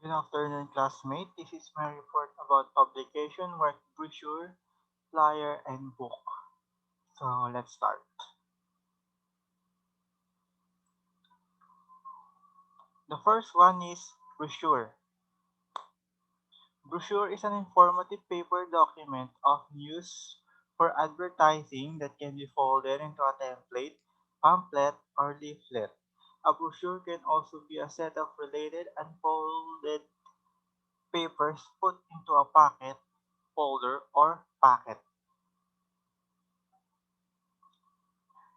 Good afternoon, classmate. This is my report about publication, work brochure, flyer, and book. So let's start. The first one is brochure. Brochure is an informative paper document often used for advertising that can be folded into a template, pamphlet, or leaflet. A brochure can also be a set of related unfolded papers put into a packet, folder, or packet.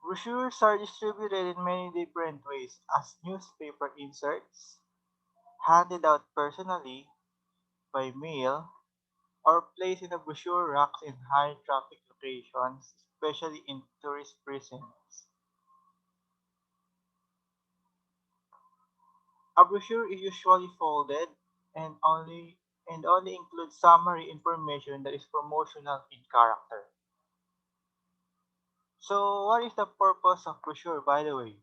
Brochures are distributed in many different ways as newspaper inserts, handed out personally by mail, or placed in the brochure racks in high traffic locations, especially in tourist precincts. A brochure is usually folded and only includes summary information that is promotional in character. So what is the purpose of brochure, by the way?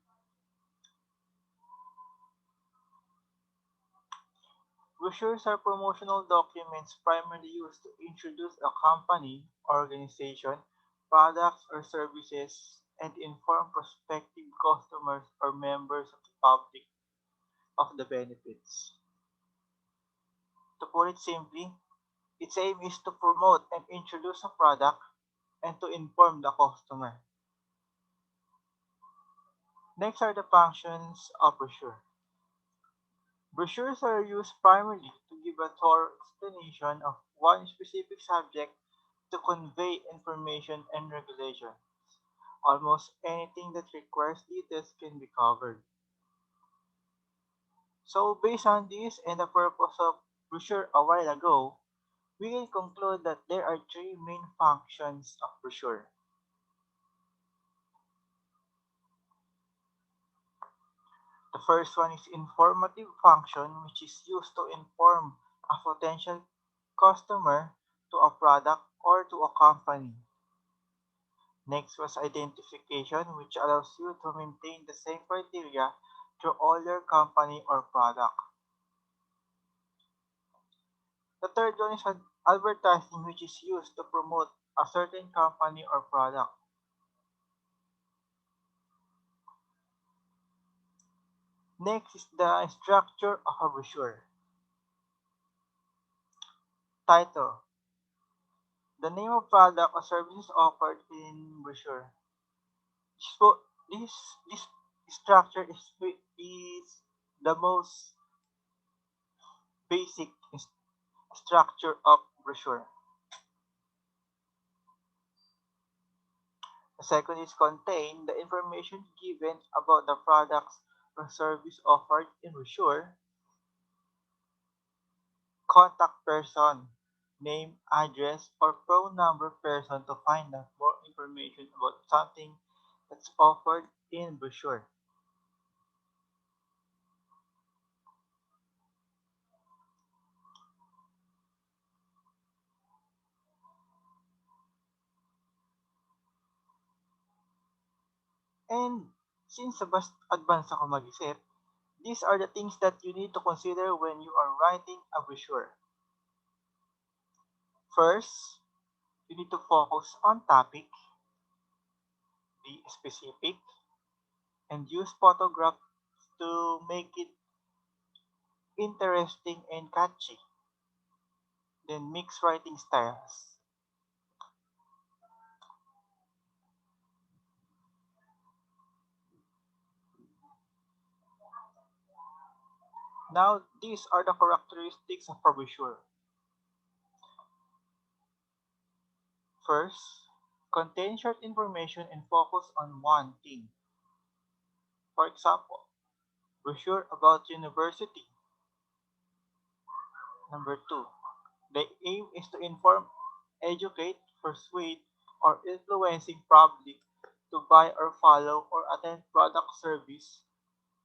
Brochures are promotional documents primarily used to introduce a company, organization, products, or services and inform prospective customers or members of the public of the benefits. To put it simply, its aim is to promote and introduce a product and to inform the customer. Next are the functions of brochure. Brochures are used primarily to give a thorough explanation of one specific subject to convey information and regulations. Almost anything that requires details can be covered. So, based on this and the purpose of brochure a while ago, we can conclude that there are three main functions of brochure. The first one is informative function, which is used to inform a potential customer to a product or to a company. Next was identification, which allows you to maintain the same criteria through all your company or product. The third one is advertising, which is used to promote a certain company or product. Next is the structure of a brochure. Title: the name of product or services offered in brochure. So this structure is the most basic structure of brochure. The second is contain the information given about the products or service offered in brochure. Contact person, name, address, or phone number person to find out more information about something that's offered in brochure. And since advanced ako mag-isip, these are the things that you need to consider when you are writing a brochure. First, you need to focus on topic, be specific, and use photographs to make it interesting and catchy. Then mix writing styles. Now, these are the characteristics of a brochure. First, contain short information and focus on one thing. For example, brochure about university. Number two, the aim is to inform, educate, persuade, or influencing public to buy or follow or attend product service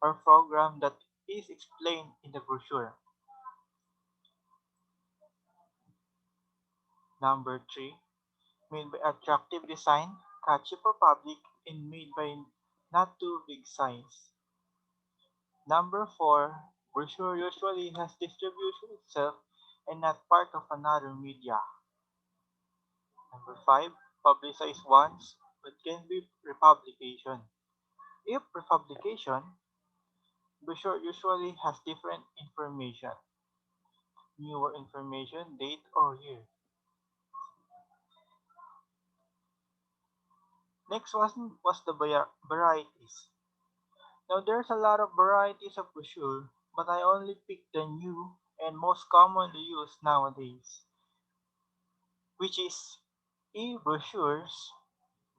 or program that is explained in the brochure. Number three, made by attractive design, catchy for public, and made by not too big size. Number four, Brochure usually has distribution itself and not part of another media. Number 5, publicized ones, but can be republication. If republication, brochure usually has different information, newer information, date or year. Next one was the varieties. Now there's a lot of varieties of brochure, but I only picked the new and most commonly used nowadays, which is e-brochures,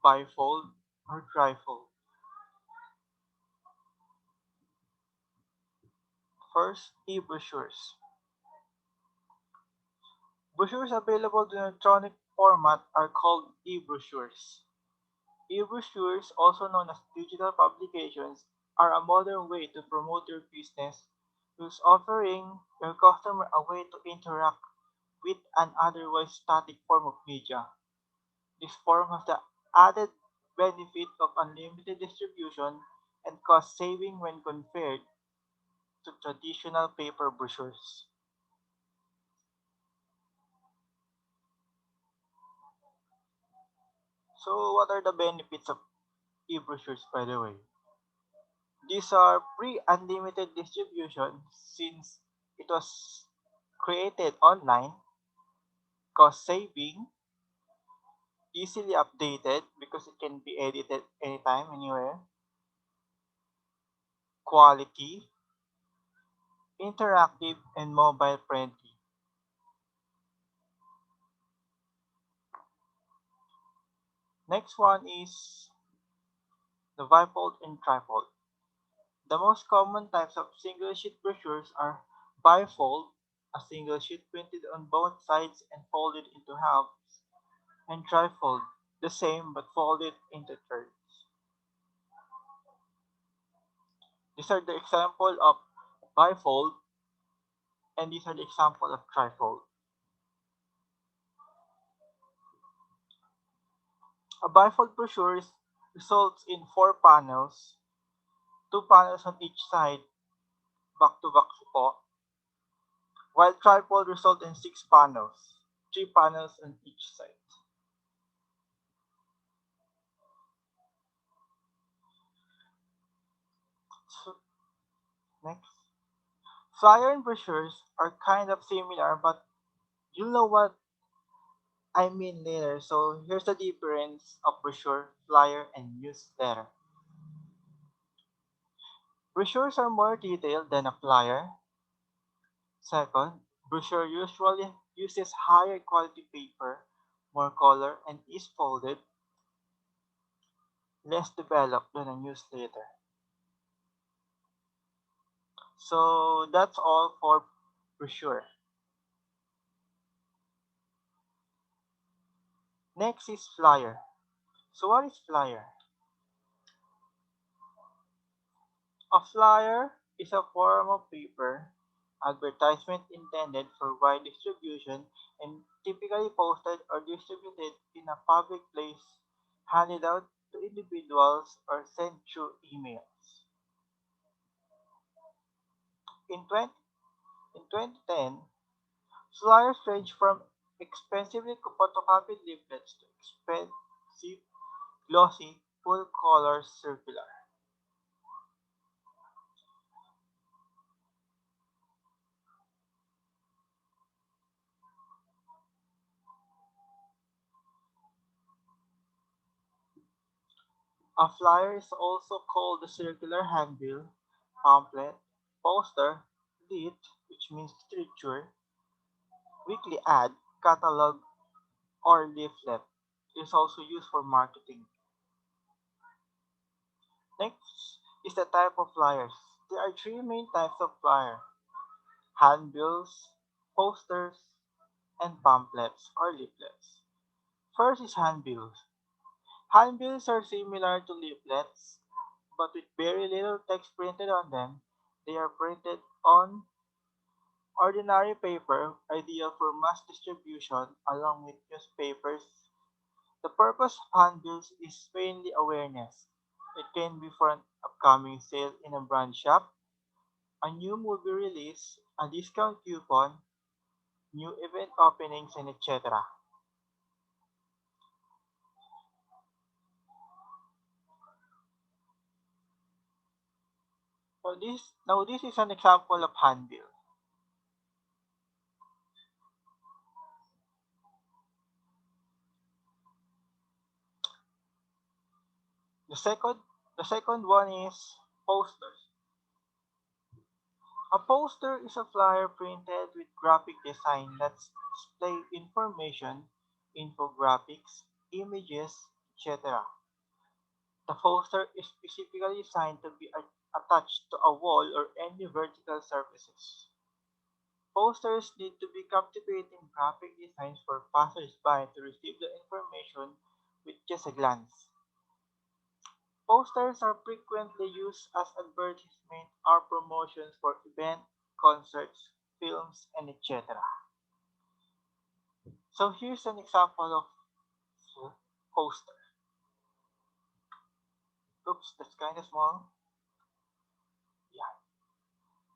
bifold, or trifold. First, e-brochures. Brochures available in electronic format are called e-brochures. E-brochures, also known as digital publications, are a modern way to promote your business, thus offering your customer a way to interact with an otherwise static form of media. This form has the added benefit of unlimited distribution and cost saving when compared to traditional paper brochures. So, what are the benefits of e-brochures, by the way? These are free unlimited distribution since it was created online, cost saving, easily updated because it can be edited anytime, anywhere, quality, interactive, and mobile friendly. Next one is the bifold and trifold. The most common types of single sheet brochures are bifold, a single sheet printed on both sides and folded into halves, and trifold, the same but folded into thirds. These are the example of bifold, and these are the example of trifold. A bifold brochure results in four panels, two panels on each side, back to back po, while trifold result in six panels, three panels on each side. So, next. Flyer and brochures are kind of similar, but you'll know what I mean later. So here's the difference of brochure, flyer, and newsletter. Brochures are more detailed than a flyer. Second, brochure usually uses higher quality paper, more color, and is folded, less developed than a newsletter. So that's all for brochure. Next is flyer. So what is flyer? A flyer is a form of paper advertisement intended for wide distribution and typically posted or distributed in a public place, handed out to individuals or sent through emails. In 20, in 2010, flyers range from expensively photocopied leaflets to expensive, glossy, full-color circular. A flyer is also called a circular handbill, pamphlet, poster, lit, which means literature, weekly ad, catalog, or leaflet. It is also used for marketing. Next is the type of flyers. There are three main types of flyer: handbills, posters, and pamphlets or leaflets. First is handbills. Handbills are similar to leaflets, but with very little text printed on them. They are printed on ordinary paper, ideal for mass distribution along with newspapers. The purpose of handbills is mainly awareness. It can be for an upcoming sale in a brand shop, a new movie release, a discount coupon, new event openings, and etc. Now this is an example of handbill. The second the second one is posters. A poster is a flyer printed with graphic design that display information, infographics, images, etc. The poster is specifically designed to be attached to a wall or any vertical surfaces. Posters need to be captivating graphic designs for passers-by to receive the information with just a glance. Posters are frequently used as advertisement or promotions for events, concerts, films, and etc. So here's an example of poster. Oops, that's kind of small. Yeah,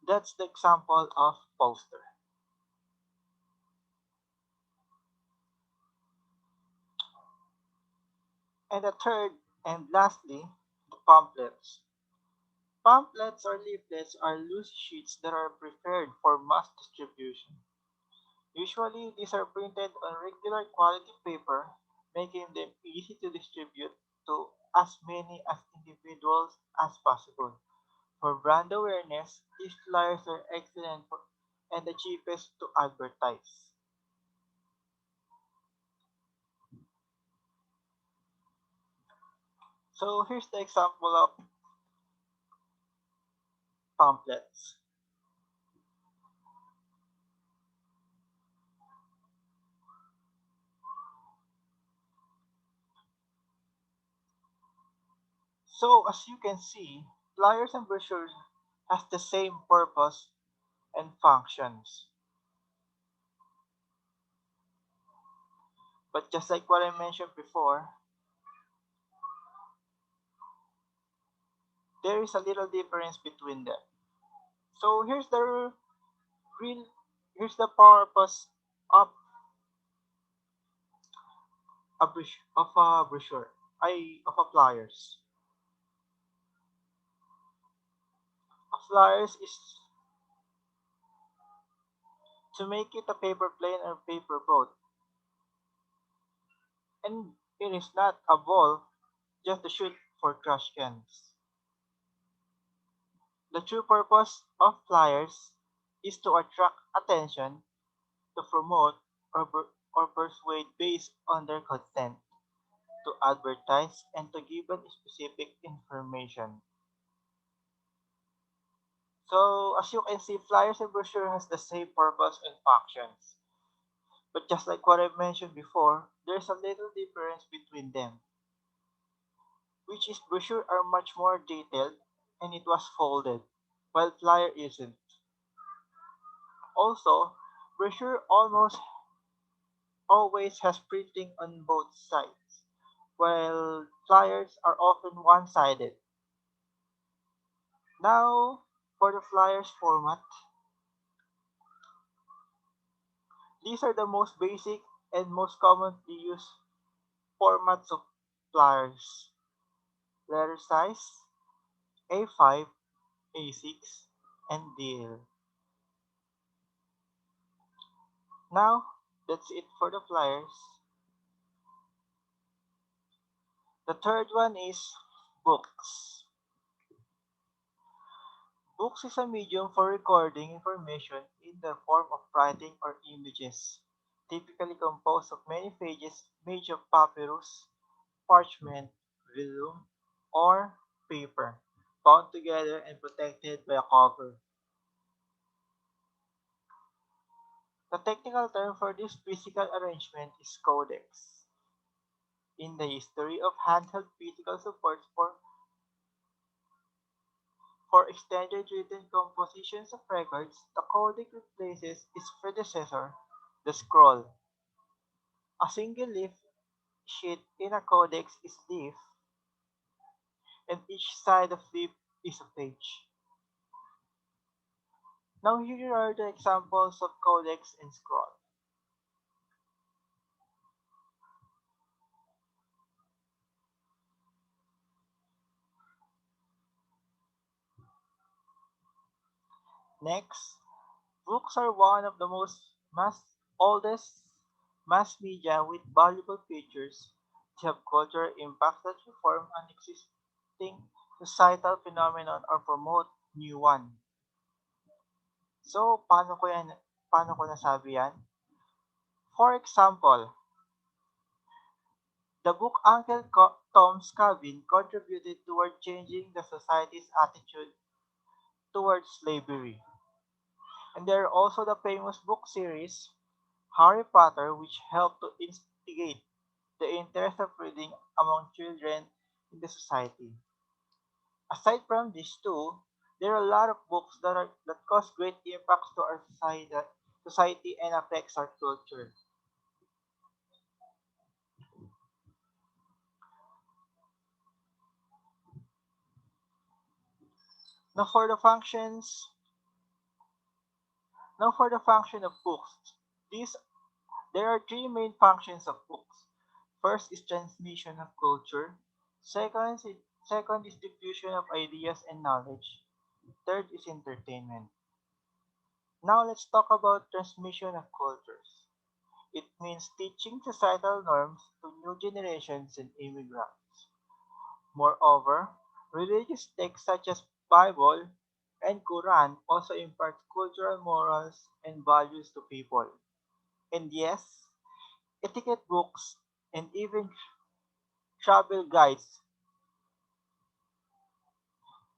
that's the example of poster. And the third and lastly, the pamphlets. Pamphlets or leaflets are loose sheets that are prepared for mass distribution. Usually, these are printed on regular quality paper, making them easy to distribute to as many as individuals as possible. For brand awareness, these flyers are excellent and the cheapest to advertise. So here's the example of pamphlets. So as you can see, flyers and brochures has the same purpose and functions. But just like what I mentioned before, there is a little difference between them. So real here's the purpose of a brochure, I of a flyers. A flyers is to make it a paper plane or paper boat, and it is not a ball just to shoot for trash cans. The true purpose of flyers is to attract attention, to promote or persuade based on their content, to advertise, and to give a specific information. So as you can see, flyers and brochure has the same purpose and functions. But just like what I mentioned before, there's a little difference between them, which is brochure are much more detailed and it was folded, while flyer isn't. Also, brochure almost always has printing on both sides, while flyers are often one-sided. Now, for the flyers format, these are the most basic and most commonly used formats of flyers. Letter size, A5, A6, and DL. Now, that's it for the flyers. The third one is books. Books is a medium for recording information in the form of writing or images, typically composed of many pages made of papyrus, parchment, vellum, or paper, bound together and protected by a cover. The technical term for this physical arrangement is codex. In the history of handheld physical supports for extended written compositions of records, the codec replaces its predecessor, the scroll. A single leaf sheet in a codex is leaf, and each side of leaf is a page. Now here are the examples of codex and scroll. Next, books are one of the oldest mass media with valuable features. They have cultural impacts that reform an existing societal phenomenon or promote new one. So, paano ko nasabi yan? For example, the book Tom's Cabin contributed toward changing the society's attitude towards slavery. And there are also the famous book series Harry Potter, which helped to instigate the interest of reading among children in the society. Aside from these two, there are a lot of books that cause great impacts to our society and affects our culture. Now for the functions, now for the function of books. These There are three main functions of books. First is transmission of culture. Second is, Second is diffusion of ideas and knowledge. Third is entertainment. Now let's talk about transmission of cultures. It means teaching societal norms to new generations and immigrants. Moreover, religious texts such as Bible and Quran also impart cultural morals and values to people. And yes, etiquette books and even travel guides.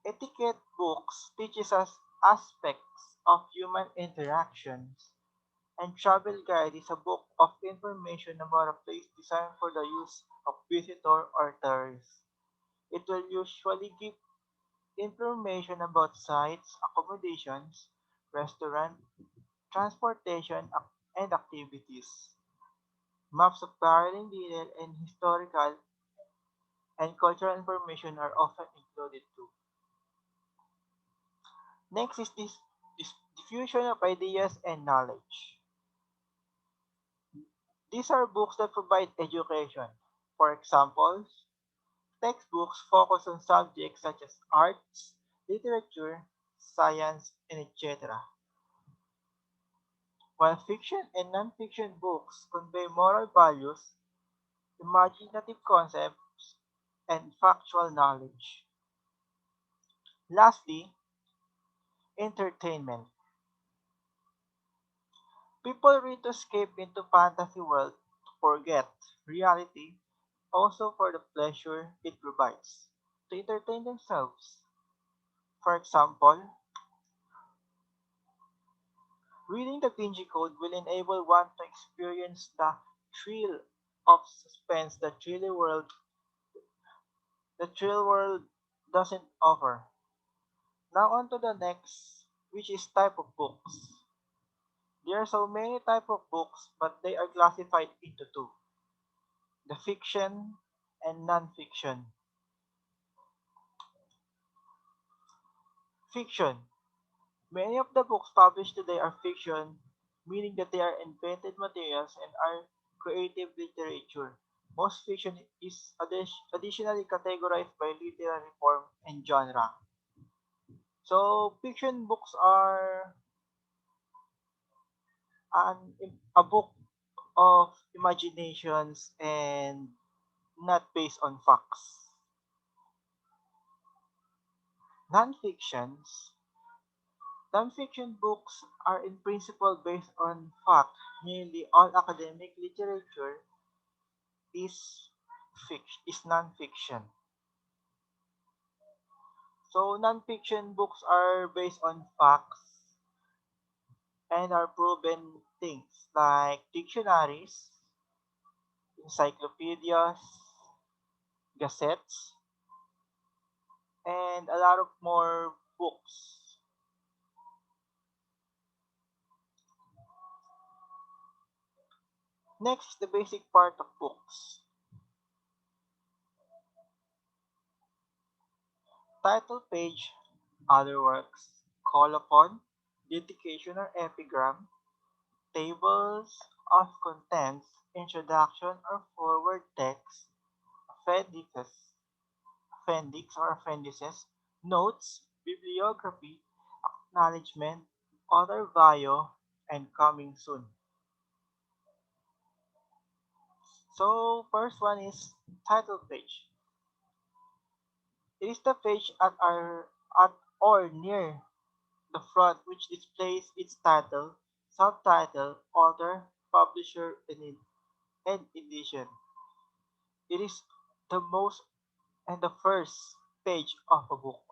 Etiquette books teaches us aspects of human interactions, and travel guide is a book of information about a place designed for the use of visitor or tourists. It will usually give information about sites, accommodations, restaurant, transportation, and activities. Maps of traveling detail and historical and cultural information are often included too. Next is this diffusion of ideas and knowledge. These are books that provide education. For example, textbooks focus on subjects such as arts, literature, science, and etc. While fiction and non-fiction books convey moral values, imaginative concepts, and factual knowledge. Lastly, entertainment. People read to escape into fantasy world to forget reality, also for the pleasure it provides, to entertain themselves. For example, reading the Vinci Code will enable one to experience the thrill of suspense the thrill world doesn't offer. Now on to the next, which is type of books. There are so many type of books, but they are classified into two: the fiction and non-fiction. Fiction. Many of the books published today are fiction, meaning that they are invented materials and are creative literature. Most fiction is additionally categorized by literary form and genre. So, fiction books are a book of imaginations and not based on facts. Non-fictions. Non-fiction books are in principle based on fact. Nearly all academic literature is is non-fiction. So non-fiction books are based on facts and are proven things like dictionaries, encyclopedias, gazettes, and a lot of more books. Next is the basic part of books. Title page, other works, call upon, dedication or epigram, tables of contents, introduction or forward text, appendix, appendix or appendices, notes, bibliography, acknowledgement, author bio, and coming soon. So first one is title page. It is the page at or near the front which displays its title, subtitle, author, publisher, and edition. It is the most and the first page of a book.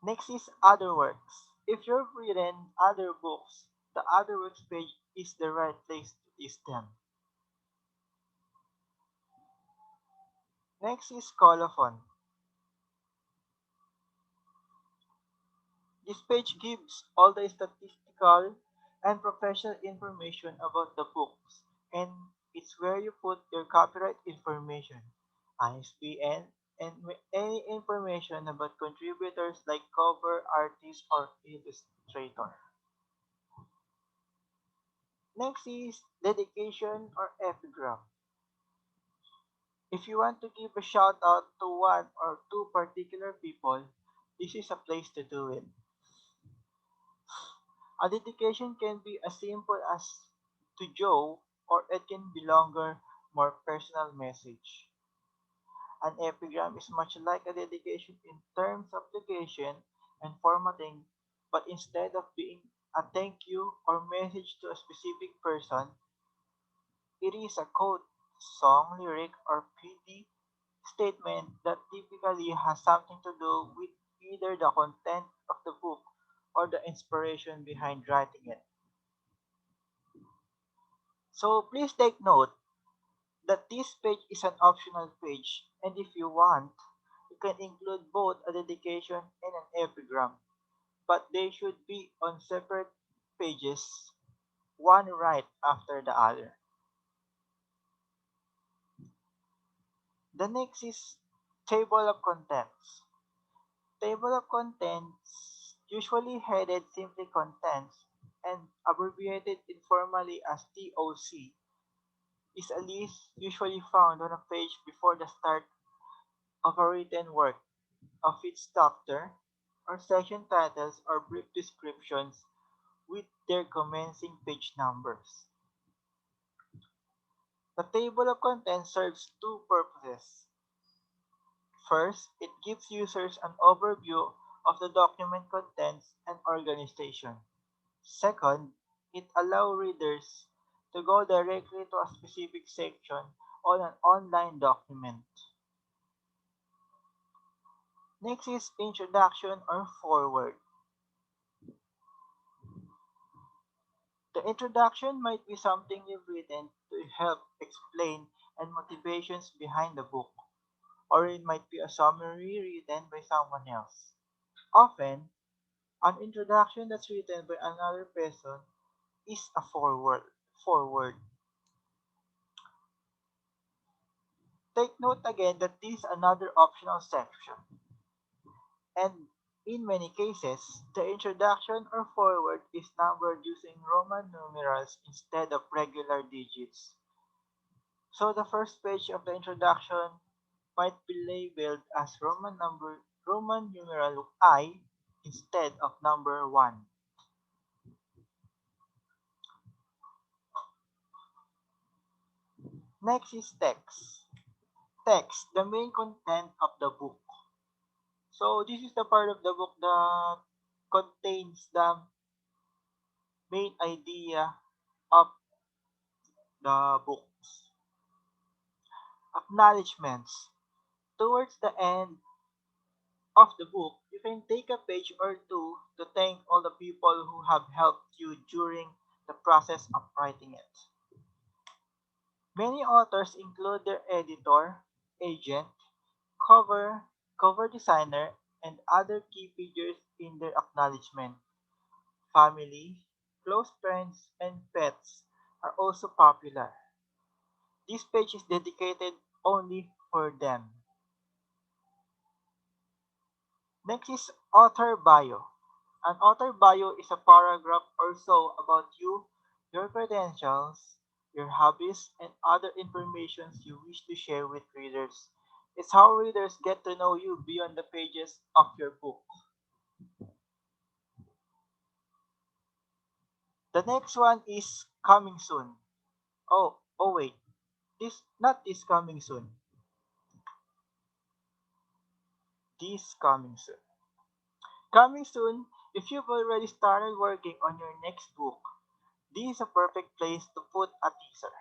Next is other works. If you've written other books, the other works page is the right place to list them. Next is colophon. This page gives all the statistical and professional information about the books, and it's where you put your copyright information, ISBN, and any information about contributors like cover artist or illustrator. Next is dedication or epigram. If you want to give a shout out to one or two particular people, this is a place to do it. A dedication can be as simple as to Joe, or it can be longer, more personal message. An epigram is much like a dedication in terms of location and formatting, but instead of being a thank you or message to a specific person, it is a quote, song, lyric, or PD statement that typically has something to do with either the content of the book or the inspiration behind writing it. So please take note that this page is an optional page, and if you want, you can include both a dedication and an epigram, but they should be on separate pages, one right after the other. The next is table of contents. Table of contents, usually headed simply contents and abbreviated informally as TOC, is a list usually found on a page before the start of a written work of its chapter or section titles or brief descriptions with their commencing page numbers. The table of contents serves two purposes. First, it gives users an overview of the document contents and organization. Second, it allows readers to go directly to a specific section on an online document. Next is introduction or forward. The introduction might be something you've written to help explain and motivations behind the book, or it might be a summary written by someone else. Often, an introduction that's written by another person is a forward. Forward. Take note again that this is another optional section, and in many cases, the introduction or forward is numbered using Roman numerals instead of regular digits. So the first page of the introduction might be labeled as Roman numeral I instead of number 1. Next is text. Text, the main content of the book. So this is the part of the book that contains the main idea of the books. Acknowledgements. Towards the end of the book, you can take a page or two to thank all the people who have helped you during the process of writing it. Many authors include their editor, agent, cover, cover designer, and other key figures in their acknowledgement. Family, close friends, and pets are also popular. This page is dedicated only for them. Next is author bio. An author bio is a paragraph or so about you, your credentials, your hobbies, and other information you wish to share with readers. It's how readers get to know you beyond the pages of your book. The next one is coming soon. Oh wait, this not this coming soon. This coming soon. Coming soon, if you've already started working on your next book, this is a perfect place to put a teaser.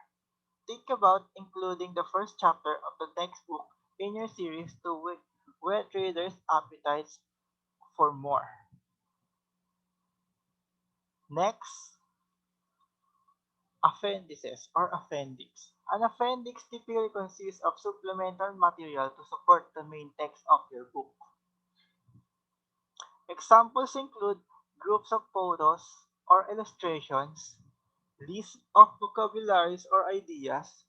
Think about including the first chapter of the next book in your series to whet readers' appetites for more. Next, appendices or appendix. An appendix typically consists of supplemental material to support the main text of your book. Examples include groups of photos or illustrations, lists of vocabularies or ideas,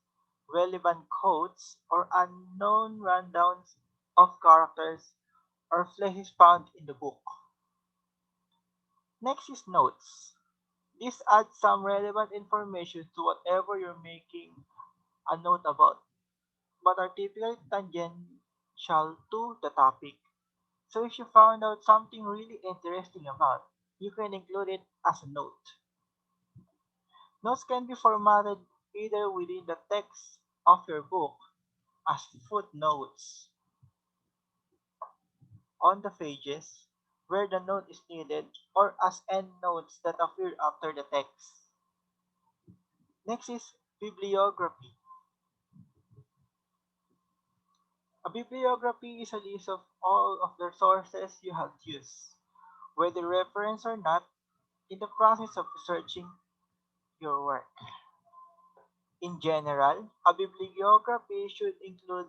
relevant quotes, or unknown rundowns of characters or places found in the book. Next is notes. This adds some relevant information to whatever you're making a note about, but are typically tangential to the topic. So if you found out something really interesting about, you can include it as a note. Notes can be formatted either within the text of your book as footnotes on the pages where the note is needed or as endnotes that appear after the text. Next is bibliography. A bibliography is a list of all of the sources you have used, whether reference or not, in the process of researching your work. In general, a bibliography should include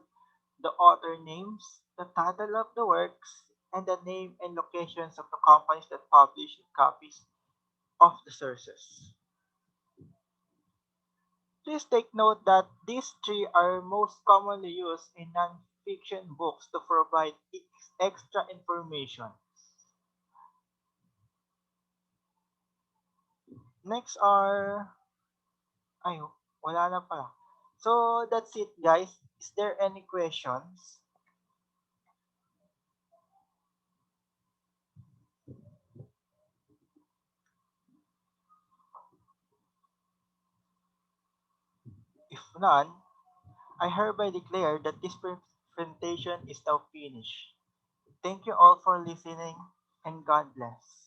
the author names, the title of the works, and the name and locations of the companies that publish copies of the sources. Please take note that these three are most commonly used in non-fiction books to provide extra information. Next are, ay, wala na pala. So that's it guys. Is there any questions? If none, I hereby declare that this presentation is now finished. Thank you all for listening and God bless.